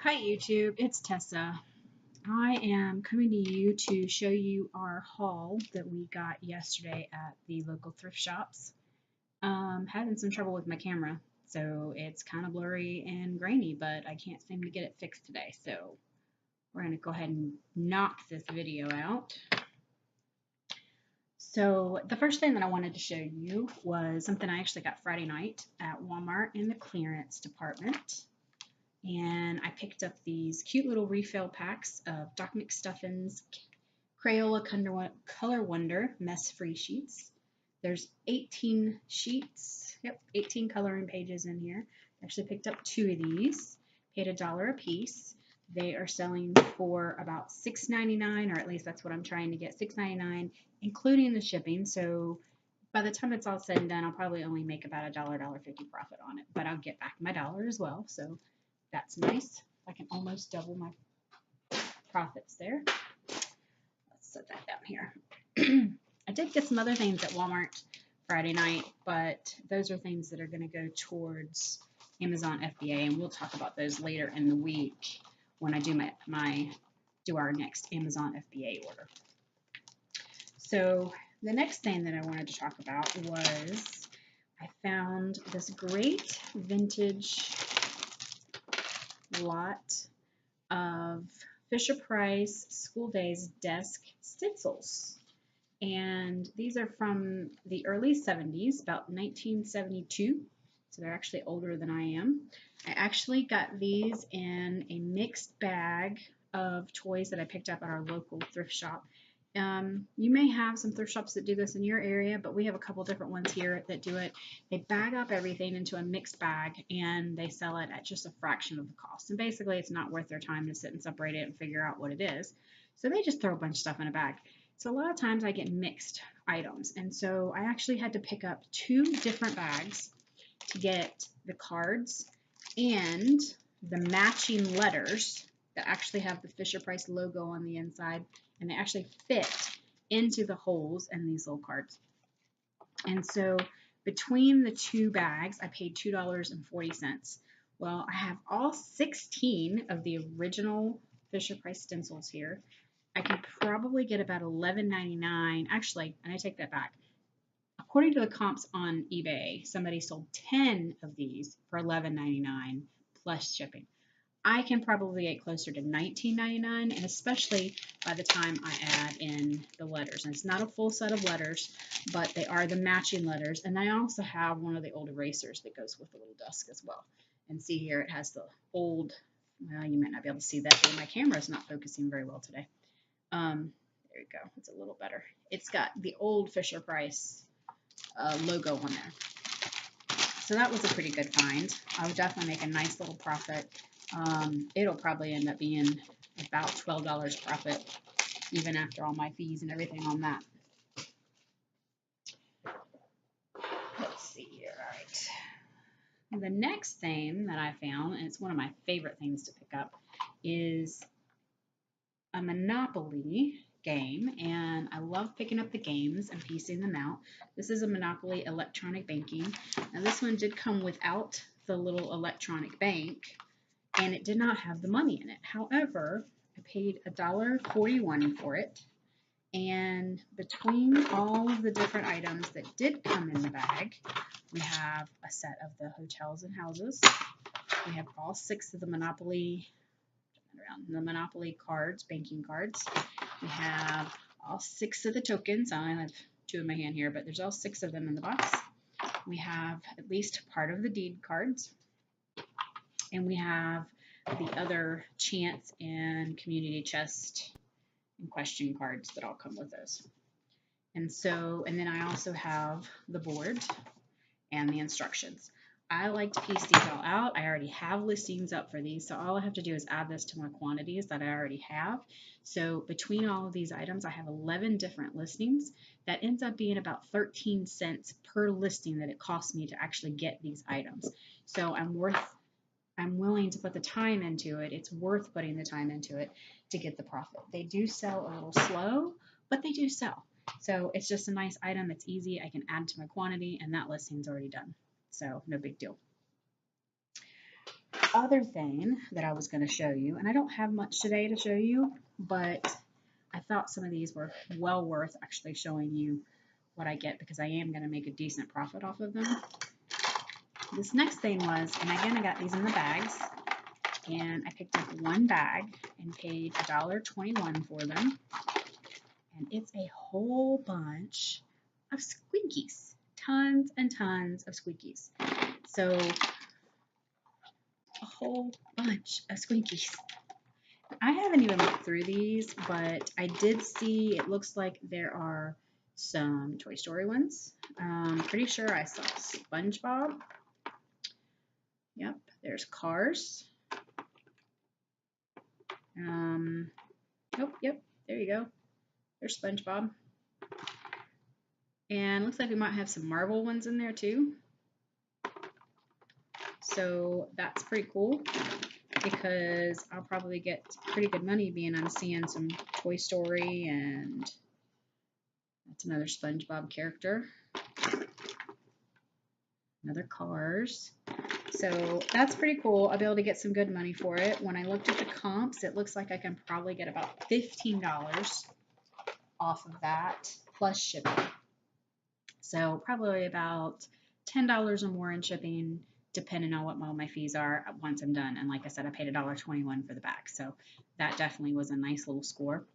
Hi YouTube, it's Tessa. I am coming to you to show you our haul that we got yesterday at the local thrift shops. Having some trouble with my camera, so it's kind of blurry and grainy, but I can't seem to get it fixed today. So we're going to go ahead and knock this video out. So the first thing that I wanted to show you was something I actually got Friday night at Walmart in the clearance department. And I picked up these cute little refill packs of Doc McStuffins Crayola Color Wonder mess-free sheets. There's 18 sheets, 18 coloring pages in here. I actually picked up 2 of these, paid $1 a piece. They are selling for about $6.99, or at least that's what I'm trying to get, $6.99, including the shipping. So by the time it's all said and done, I'll probably only make about a $1.50 profit on it, but I'll get back my dollar as well. So that's nice. I can almost double my profits there. Let's set that down here. I did get some other things at Walmart Friday night, but those are things that are going to go towards Amazon FBA, and we'll talk about those later in the week when I do our next Amazon FBA order. So the next thing that I wanted to talk about was I found this great vintage lot of FisherPrice School Days desk stencils. And these are from the early 70s, about 1972. So they're actually older than I am. I actually got these in a mixed bag of toys that I picked up at our local thrift shop. You may have some thrift shops that do this in your area, but we have a couple different ones here that do it. They bag up everything into a mixed bag and they sell it at just a fraction of the cost. And basically it's not worth their time to sit and separate it and figure out what it is. So they just throw a bunch of stuff in a bag. So a lot of times I get mixed items. And so I actually had to pick up 2 different bags to get the cards and the matching letters that actually have the FisherPrice logo on the inside, and they actually fit into the holes in these little cards. And so between the 2 bags, I paid $2.40. Well, I have all 16 of the original FisherPrice stencils here. I can probably get about $11.99. Actually, and I take that back. According to the comps on eBay, somebody sold 10 of these for $11.99 plus shipping. I can probably get closer to $19.99, and especially by the time I add in the letters. And it's not a full set of letters, but they are the matching letters. And I also have one of the old erasers that goes with the little desk as well. And see here, it has the old, well, you might not be able to see that, but my camera is not focusing very well today. There you go. It's a little better. It's got the old FisherPrice logo on there. So that was a pretty good find. I would definitely make a nice little profit. It'll probably end up being about $12 profit, even after all my fees and everything on that. Let's see here. All right. The next thing that I found, and it's one of my favorite things to pick up, is a Monopoly game, and I love picking up the games and piecing them out. This is a Monopoly electronic banking. Now this one did come without the little electronic bank, and it did not have the money in it. However, I paid $1.41 for it, and between all of the different items that did come in the bag, we have a set of the hotels and houses. We have all 6 of the Monopoly cards, banking cards. We have all 6 of the tokens. I have 2 in my hand here, but there's all 6 of them in the box. We have at least part of the deed cards. And we have the other chance and community chest and question cards that all come with those. And then I also have the board and the instructions. I like to piece these all out. I already have listings up for these, so all I have to do is add this to my quantities that I already have. So between all of these items, I have 11 different listings. That ends up being about 13 cents per listing that it costs me to actually get these items. So I'm willing to put the time into it. It's worth putting the time into it to get the profit. They do sell a little slow, but they do sell. So it's just a nice item. It's easy. I can add to my quantity, and that listing's already done. So no big deal. other thing that I was going to show you, and I don't have much today to show you, but I thought some of these were well worth actually showing you what I get because I am going to make a decent profit off of them. This next thing was, and again, I got these in the bags, and I picked up one bag and paid $1.21 for them. And it's a whole bunch of squeakies, tons and tons of squeakies. So a whole bunch of squeakies. I haven't even looked through these, but I did see, it looks like there are some Toy Story ones. Pretty sure I saw SpongeBob. Yep, there's Cars. Yep, there you go. There's SpongeBob. And looks like we might have some Marvel ones in there too. So that's pretty cool because I'll probably get pretty good money being I'm seeing some Toy Story, and that's another SpongeBob character. Another Cars. So that's pretty cool. I'll be able to get some good money for it. When I looked at the comps, it looks like I can probably get about $15 off of that plus shipping. So probably about $10 or more in shipping, depending on what all my fees are once I'm done. And like I said, I paid $1.21 for the bag. So that definitely was a nice little score.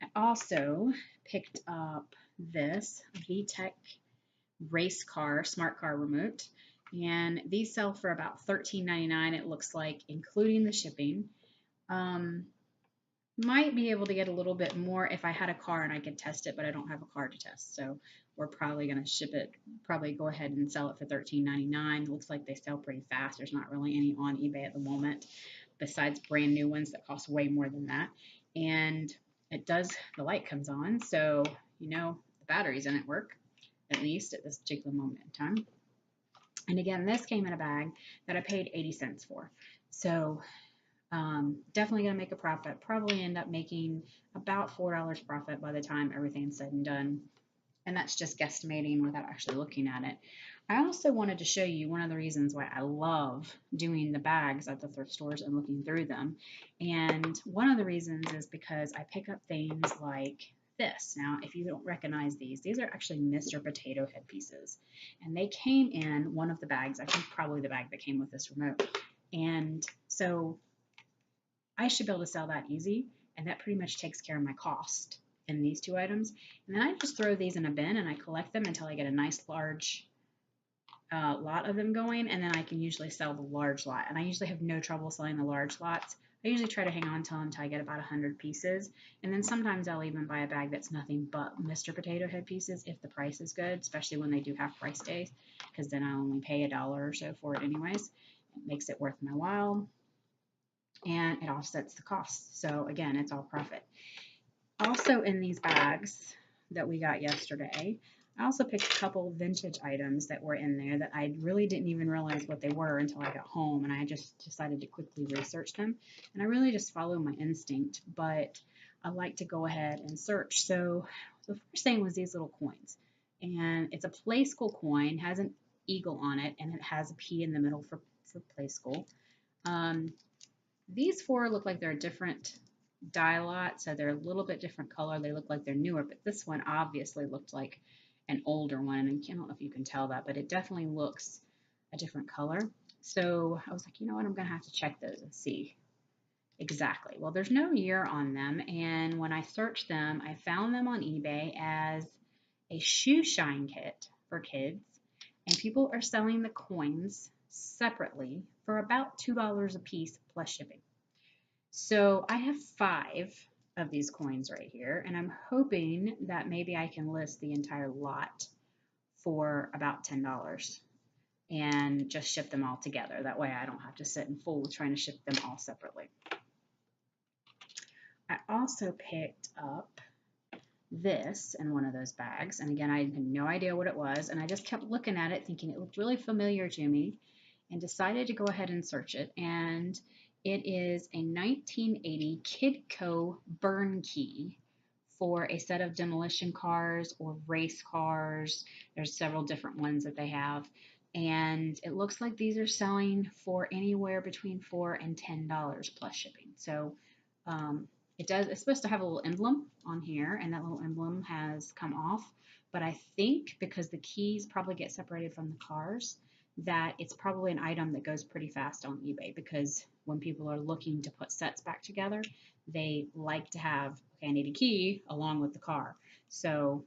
I also picked up this VTech race car, smart car remote. And these sell for about $13.99, it looks like, including the shipping. Might be able to get a little bit more if I had a car and I could test it, but I don't have a car to test. So we're probably going to ship it, probably go ahead and sell it for $13.99. It looks like they sell pretty fast. There's not really any on eBay at the moment, besides brand new ones that cost way more than that. And it does, the light comes on, so you know the batteries in it work, at least at this particular moment in time. And again, this came in a bag that I paid 80 cents for. So definitely going to make a profit. Probably end up making about $4 profit by the time everything's said and done. And that's just guesstimating without actually looking at it. I also wanted to show you one of the reasons why I love doing the bags at the thrift stores and looking through them. And one of the reasons is because I pick up things like this. Now, if you don't recognize these are actually Mr. Potato Head pieces. And they came in one of the bags, I think probably the bag that came with this remote. And so I should be able to sell that easy, and that pretty much takes care of my cost in these two items. And then I just throw these in a bin and I collect them until I get a nice large lot of them going, and then I can usually sell the large lot. And I usually have no trouble selling the large lots. I usually try to hang on to them until I get about 100 pieces, and then sometimes I'll even buy a bag that's nothing but Mr. Potato Head pieces if the price is good, especially when they do have price days, because then I only pay $1 or so for it anyways. It makes it worth my while, and it offsets the cost. So again, it's all profit. Also in these bags that we got yesterday, I also picked a couple vintage items that were in there that I really didn't even realize what they were until I got home, and I just decided to quickly research them. And I really just follow my instinct, but I like to go ahead and search. So the first thing was these little coins, and it's a play school coin, has an eagle on it, and it has a P in the middle for play school. These four look like they're a different dye lot, so they're a little bit different color. They look like they're newer, but this one obviously looked like an older one, and I don't know if you can tell that, but it definitely looks a different color. So I was like, you know what, I'm going to have to check those and see exactly. Well, there's no year on them, and when I searched them, I found them on eBay as a shoe shine kit for kids, and people are selling the coins separately for about $2 a piece plus shipping. So I have 5 of these coins right here, and I'm hoping that maybe I can list the entire lot for about $10 and just ship them all together. That way I don't have to sit and fool trying to ship them all separately. I also picked up this in one of those bags, and again, I had no idea what it was, and I just kept looking at it thinking it looked really familiar to me, and decided to go ahead and search it. And it is a 1980 Kidco burn key for a set of demolition cars or race cars. There's several different ones that they have. And it looks like these are selling for anywhere between $4 and $10 plus shipping. So it's supposed to have a little emblem on here, and that little emblem has come off. But I think because the keys probably get separated from the cars, that it's probably an item that goes pretty fast on eBay, because when people are looking to put sets back together, they like to have, okay, I need a key along with the car. So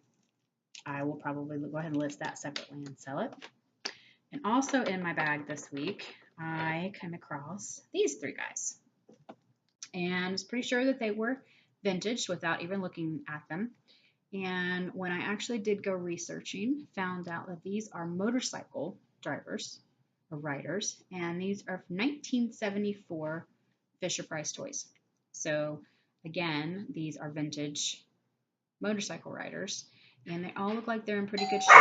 I will probably go ahead and list that separately and sell it. And also in my bag this week, I came across these three guys. And I was pretty sure that they were vintage without even looking at them. And when I actually did go researching, found out that these are motorcycle drivers or riders, and these are 1974 FisherPrice toys. So again, these are vintage motorcycle riders, and they all look like they're in pretty good shape.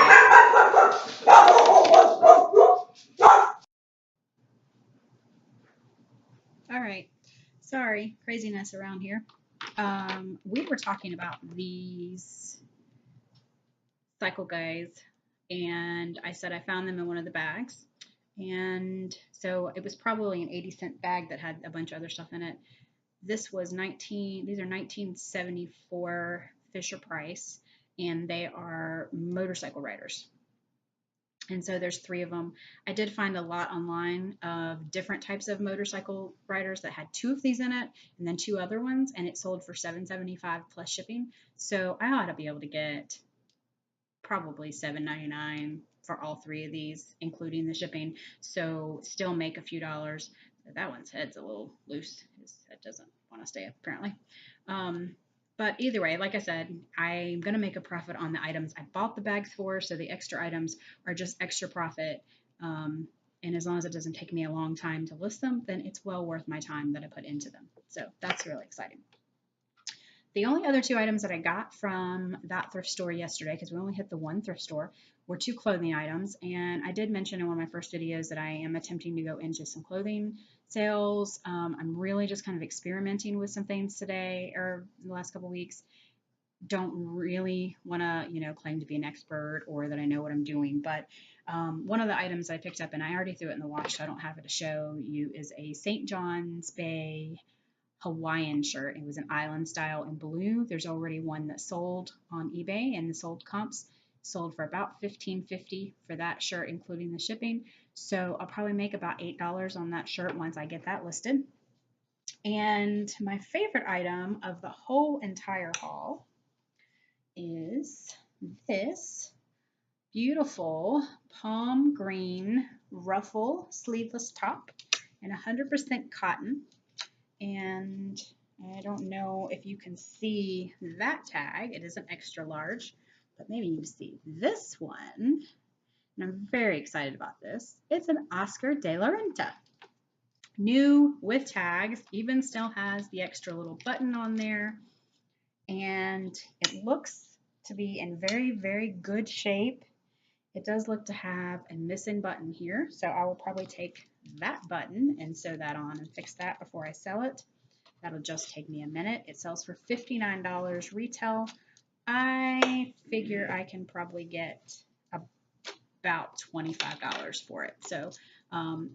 All right, sorry, craziness around here. We were talking about these cycle guys, and I said I found them in one of the bags. And so it was probably an 80-cent bag that had a bunch of other stuff in it. These are 1974 FisherPrice, and they are motorcycle riders. And so there's three of them. I did find a lot online of different types of motorcycle riders that had two of these in it and then two other ones, and it sold for $7.75 plus shipping. So I ought to be able to get probably $7.99 for all three of these, including the shipping. So still make a few dollars. That one's head's a little loose. His head doesn't want to stay up, apparently. But either way, like I said, I'm going to make a profit on the items I bought the bags for, so the extra items are just extra profit. And as long as it doesn't take me a long time to list them, then it's well worth my time that I put into them. So that's really exciting. The only other two items that I got from that thrift store yesterday, because we only hit the one thrift store, were two clothing items. And I did mention in one of my first videos that I am attempting to go into some clothing sales. I'm really just kind of experimenting with some things today or the last couple weeks. Don't really want to, claim to be an expert or that I know what I'm doing. But one of the items I picked up, and I already threw it in the wash, so I don't have it to show you, is a St. John's Bay Hawaiian shirt. It was an island style in blue. There's already one that sold on eBay, and the sold comps sold for about $15.50 for that shirt, including the shipping. So I'll probably make about $8 on that shirt once I get that listed. And my favorite item of the whole entire haul is this beautiful palm green ruffle sleeveless top in 100% cotton. And I don't know if you can see that tag. It is an extra large, but maybe you can see this one. And I'm very excited about this. It's an Oscar De La Renta. New with tags, even still has the extra little button on there. And it looks to be in very, very good shape. It does look to have a missing button here. So I will probably take that button and sew that on and fix that before I sell it. That'll just take me a minute. It sells for $59 retail. I figure I can probably get about $25 for it. So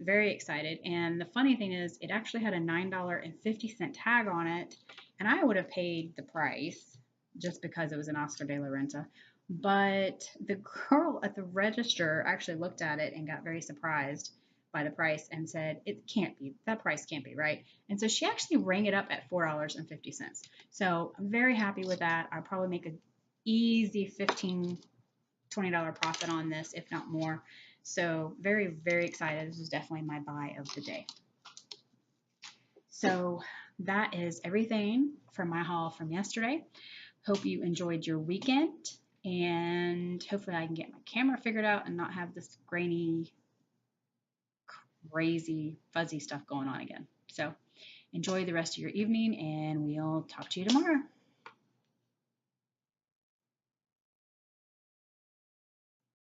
very excited. And the funny thing is, it actually had a $9.50 tag on it, and I would have paid the price just because it was an Oscar De La Renta. But the girl at the register actually looked at it and got very surprised by the price and said, it can't be, that price can't be right. And so she actually rang it up at $4.50. So I'm very happy with that. I'll probably make an easy $15, $20 profit on this, if not more. So very, very excited. This is definitely my buy of the day. So that is everything from my haul from yesterday. Hope you enjoyed your weekend, and hopefully I can get my camera figured out and not have this grainy, crazy, fuzzy stuff going on again. So enjoy the rest of your evening, and we'll talk to you tomorrow.